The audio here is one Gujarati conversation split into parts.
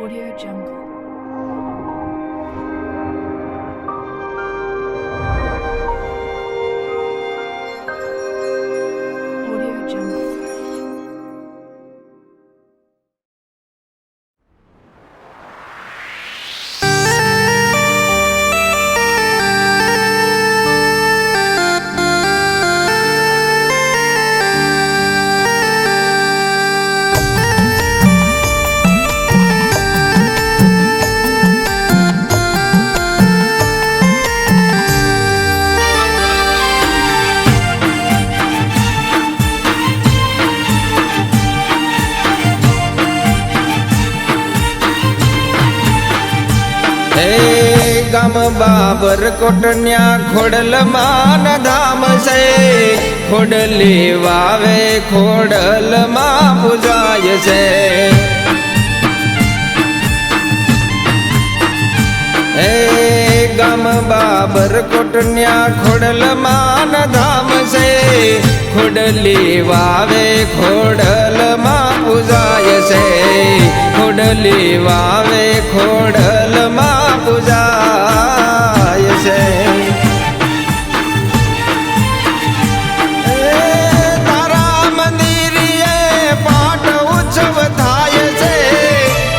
Audio Jungle. Audio Jungle. ગામ બાબરકોટન્યા ખોડલમાં ધામ છે, ખોડલી વાવે ખોડલમાં પૂજાય છે. ગામ બાબરકોટન્યા ખોડલમાં ધામ છે, ખોડલી વાવે ખોડલમાં પૂજાય છે, ખોડલી વાવે ખોડલમાં પૂજાય છે. તારા મંદિરે પાઠ ઉત્સવ થાય છે,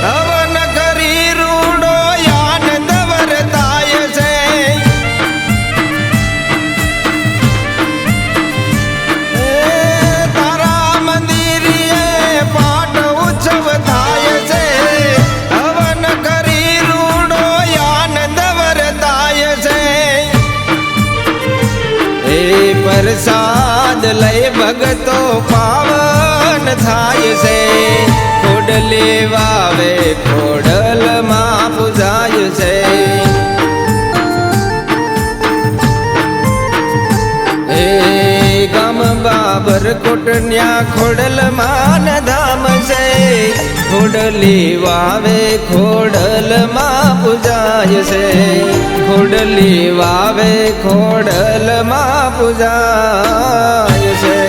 હવન કરી રૂડો આનંદ વર્તાય છે. તારા મંદિરે પાઠ ઉત્સવ થાય છે, હવન કરી રૂડો આનંદ વર્તાય છે. પ્રસાદ લઈ ભગતો પાવન થાય છે, ખોડલી વાવે ખોડલમાં પૂજાય છે. ગામ બાબરકોટન્યા ખોડલમાં ધામ છે, ખોડલી વાવે ખોડલમાં પૂજાય છે, ખોડલી વાવે ખોડલમાં પૂજાય છે.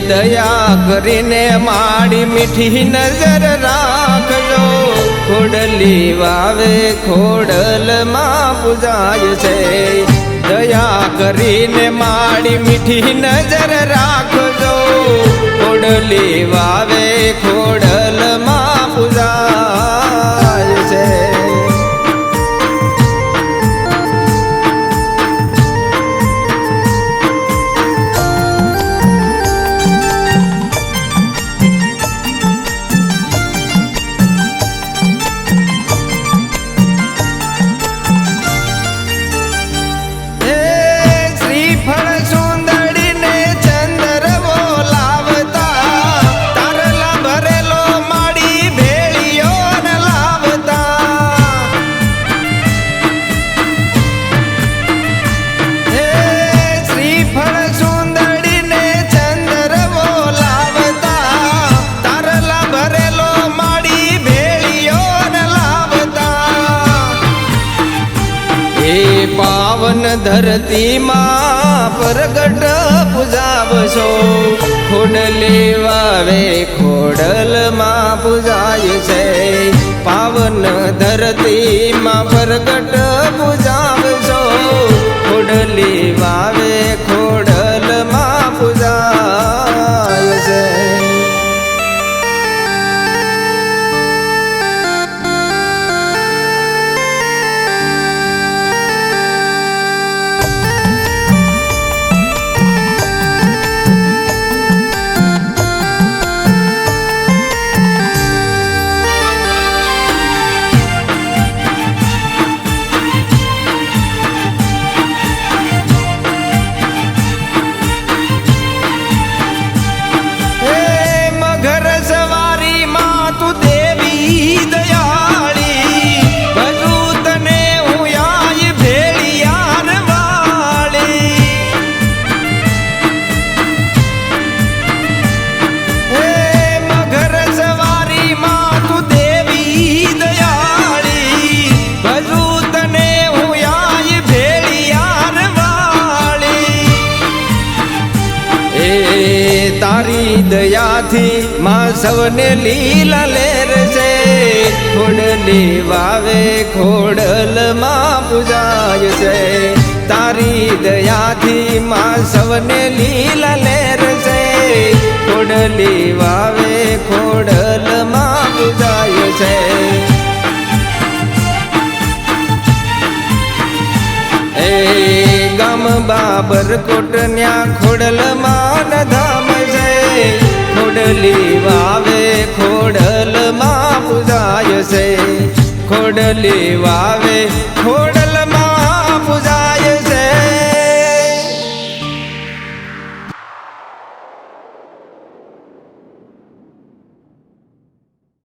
દયા કરીને માડી મીઠી નજર રાખજો, ખોડલી વાવે ખોડલમાં પૂજાય છે. દયા કરીને માડી મીઠી નજર રાખજો, ખોડલી વાવે ખોડલમાં પૂજાય છે. પાવન ધરતીમાં પ્રગટ પૂજાવશો, ખોડલી વાવે ખોડલમાં પૂજાય છે. પાવન ધરતીમાં પ્રગટ પૂજાવશો, ખોડલી વાવે ખોડલમાં પૂજાય છે. દયાથી માં સૌને લીલા લેર છે ખોડલી વાવે ખોડલમાં પૂજાય છે તારી દયાથી માં સૌને લીલા લેર છે ખોડલી વાવે ખોડલમાં પૂજાય છે એ ગામ બાબરકોટ ન્યા ખોડલમાં ધામ છે ખોડલી વાવે ખોડલમાં પૂજાય છે ખોડલી